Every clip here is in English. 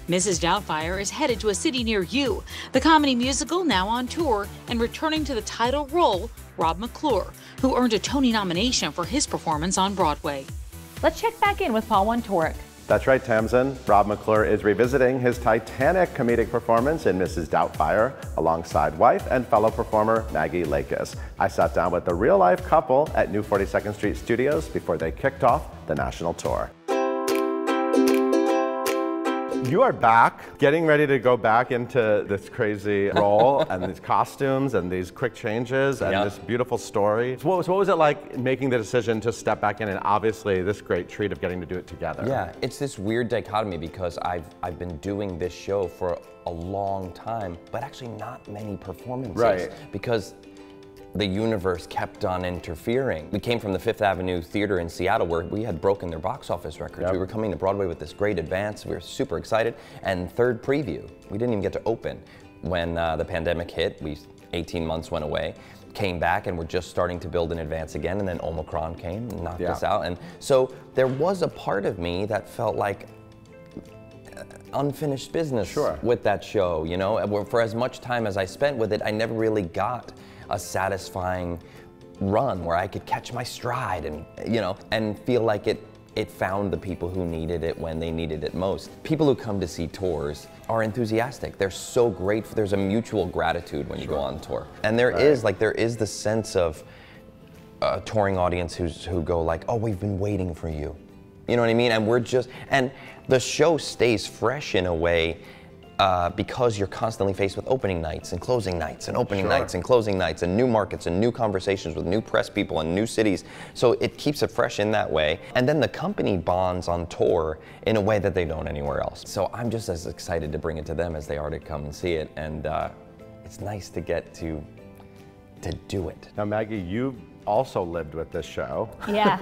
Mrs. Doubtfire is headed to a city near you. The comedy musical now on tour, and returning to the title role, Rob McClure, who earned a Tony nomination for his performance on Broadway. Let's check back in with Paul Wontorek. That's right, Tamsin. Rob McClure is revisiting his Titanic comedic performance in Mrs. Doubtfire alongside wife and fellow performer Maggie Lakis. I sat down with the real-life couple at New 42nd Street Studios before they kicked off the national tour. You are back, getting ready to go back into this crazy role and these costumes and these quick changes and this beautiful story. So what was it like making the decision to step back in, and obviously this great treat of getting to do it together? Yeah, it's this weird dichotomy because I've been doing this show for a long time, but actually not many performances. Right. Because the universe kept on interfering. We came from the Fifth Avenue Theater in Seattle where we had broken their box office records. Yep. We were coming to Broadway with this great advance. We were super excited. And third preview, we didn't even get to open. When the pandemic hit, 18 months went away, came back and we're just starting to build in advance again, and then Omicron came and knocked us out. And so there was a part of me that felt like unfinished business with that show, you know? For as much time as I spent with it, I never really got a satisfying run where I could catch my stride and, you know, and feel like it found the people who needed it when they needed it most. People who come to see tours are enthusiastic. They're so grateful. There's a mutual gratitude when you go on tour. And there is the sense of a touring audience who go like, oh, we've been waiting for you. You know what I mean? And the show stays fresh in a way because you're constantly faced with opening nights and closing nights and opening nights and closing nights and new markets and new conversations with new press people and new cities. So it keeps it fresh in that way. And then the company bonds on tour in a way that they don't anywhere else. So I'm just as excited to bring it to them as they are to come and see it. And it's nice to get to do it. Now, Maggie, you also lived with this show. Yeah.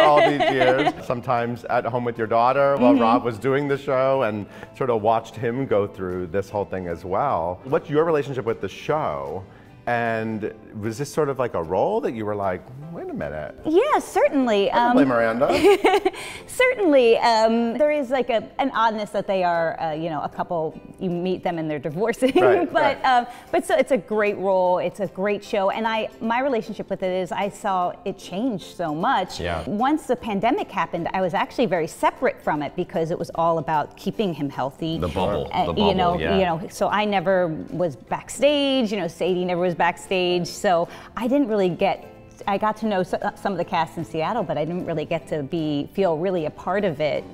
All these years, sometimes at home with your daughter while Rob was doing the show, and sort of watched him go through this whole thing as well. What's your relationship with the show? And was this sort of like a role that you were like, wait a minute? Yeah, certainly. I can play Miranda. Certainly. There is like an oddness that they are, you know, a couple, you meet them and they're divorcing. Right, but so it's a great role. It's a great show. And my relationship with it is I saw it change so much. Yeah. Once the pandemic happened, I was actually very separate from it because it was all about keeping him healthy. The bubble, you know, so I never was backstage, you know, Sadie never was backstage, so I didn't really I got to know some of the cast in Seattle, but I didn't really get to feel really a part of it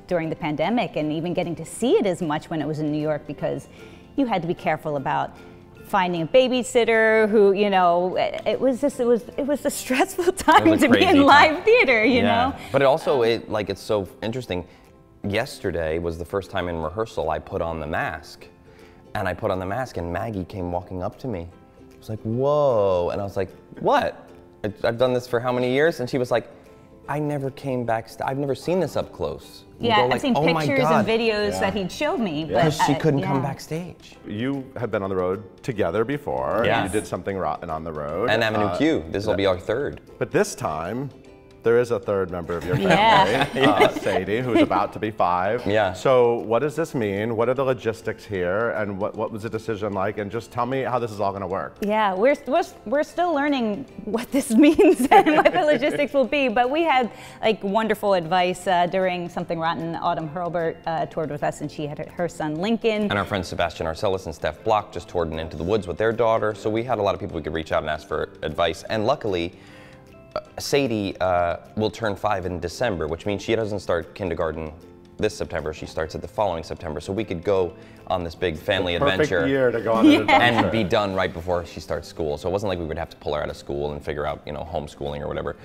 during the pandemic, and even getting to see it as much when it was in New York, because you had to be careful about finding a babysitter who, you know, it was a stressful time to be in live theater, you know. But it also, it's so interesting. Yesterday was the first time in rehearsal I put on the mask. And I put on the mask and Maggie came walking up to me. I was like, whoa. And I was like, what? I've done this for how many years? And she was like, I never came backstage. I've never seen this up close. Yeah, I've seen pictures and videos that he'd showed me. Because she couldn't come backstage. You have been on the road together before. Yes. You did something rotten on the road. And Avenue Q. This will be our third. But this time, there is a third member of your family, Sadie, who's about to be 5. Yeah. So what does this mean? What are the logistics here? And what was the decision like? And just tell me how this is all going to work. Yeah, we're still learning what this means and what the logistics will be. But we had like wonderful advice during Something Rotten. Autumn Hurlburt toured with us, and she had her son Lincoln. And our friends Sebastian Arcelus and Steph Block just toured in Into the Woods with their daughter. So we had a lot of people we could reach out and ask for advice. And luckily, Sadie will turn 5 in December, which means she doesn't start kindergarten this September. She starts it the following September. So we could go on this big family adventure. Perfect year to go on an adventure. And be done right before she starts school. So it wasn't like we would have to pull her out of school and figure out, you know, homeschooling or whatever.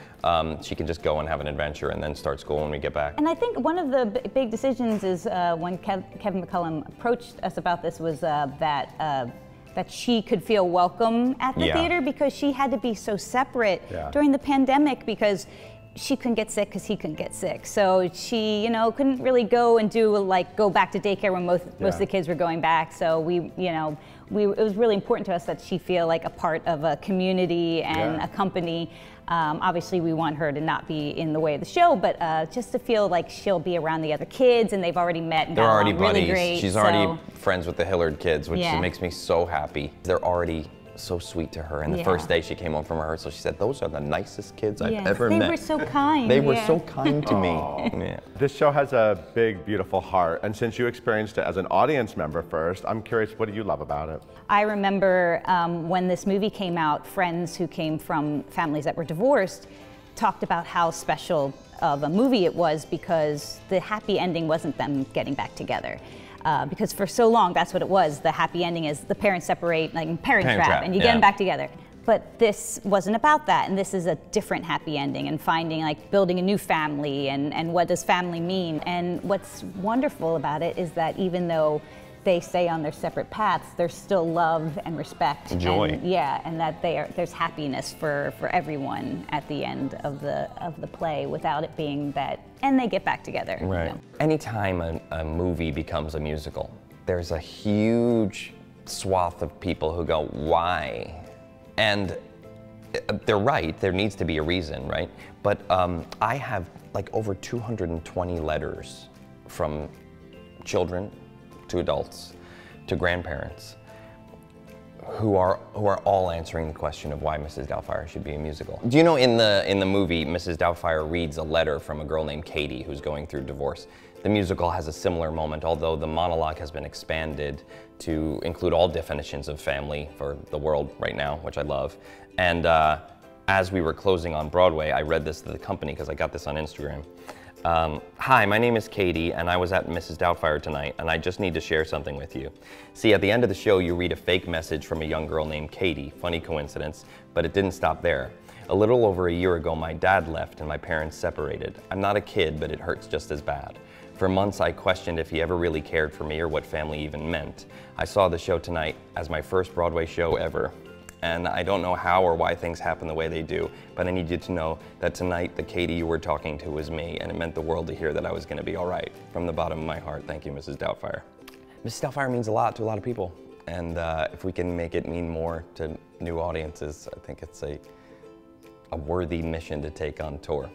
She can just go and have an adventure and then start school when we get back. And I think one of the big decisions is when Kevin McCullum approached us about this was that she could feel welcome at the theater, because she had to be so separate during the pandemic, because she couldn't get sick because he couldn't get sick. So she, you know, couldn't really go and do go back to daycare when most of the kids were going back. So we, you know, it was really important to us that she feel like a part of a community and a company. Obviously, we want her to not be in the way of the show, but just to feel like she'll be around the other kids, and they've already met and they're already got along buddies. really great. She's already friends with the Hillard kids, which makes me so happy. They're already so sweet to her. And the first day she came home from rehearsal, she said, "Those are the nicest kids I've ever met." They were so kind. They were so kind to me. This show has a big, beautiful heart, and since you experienced it as an audience member first, I'm curious, what do you love about it? I remember when this movie came out, friends who came from families that were divorced talked about how special of a movie it was because the happy ending wasn't them getting back together. Because for so long, that's what it was. The happy ending is the parents separate, like Parent Trap, and you get them back together. But this wasn't about that, and this is a different happy ending, and finding, like, building a new family, and what does family mean. And what's wonderful about it is that even though they stay on their separate paths, there's still love and respect. Joy. And, and that there's happiness for everyone at the end of the play without it being that, and they get back together. Right. You know? Anytime a movie becomes a musical, there's a huge swath of people who go, why? And they're right, there needs to be a reason, right? But I have like over 220 letters from children to adults to grandparents who are all answering the question of why Mrs. Doubtfire should be a musical. Do you know in the movie, Mrs. Doubtfire reads a letter from a girl named Katie who's going through divorce. The musical has a similar moment, although the monologue has been expanded to include all definitions of family for the world right now, which I love. And as we were closing on Broadway, I read this to the company because I got this on Instagram. Hi, my name is Katie, and I was at Mrs. Doubtfire tonight, and I just need to share something with you. See, at the end of the show, you read a fake message from a young girl named Katie. Funny coincidence, but it didn't stop there. A little over a year ago, my dad left and my parents separated. I'm not a kid, but it hurts just as bad. For months, I questioned if he ever really cared for me or what family even meant. I saw the show tonight as my first Broadway show ever. And I don't know how or why things happen the way they do, but I need you to know that tonight the Katie you were talking to was me, and it meant the world to hear that I was gonna be all right. From the bottom of my heart, thank you, Mrs. Doubtfire. Mrs. Doubtfire means a lot to a lot of people, and if we can make it mean more to new audiences, I think it's a worthy mission to take on tour.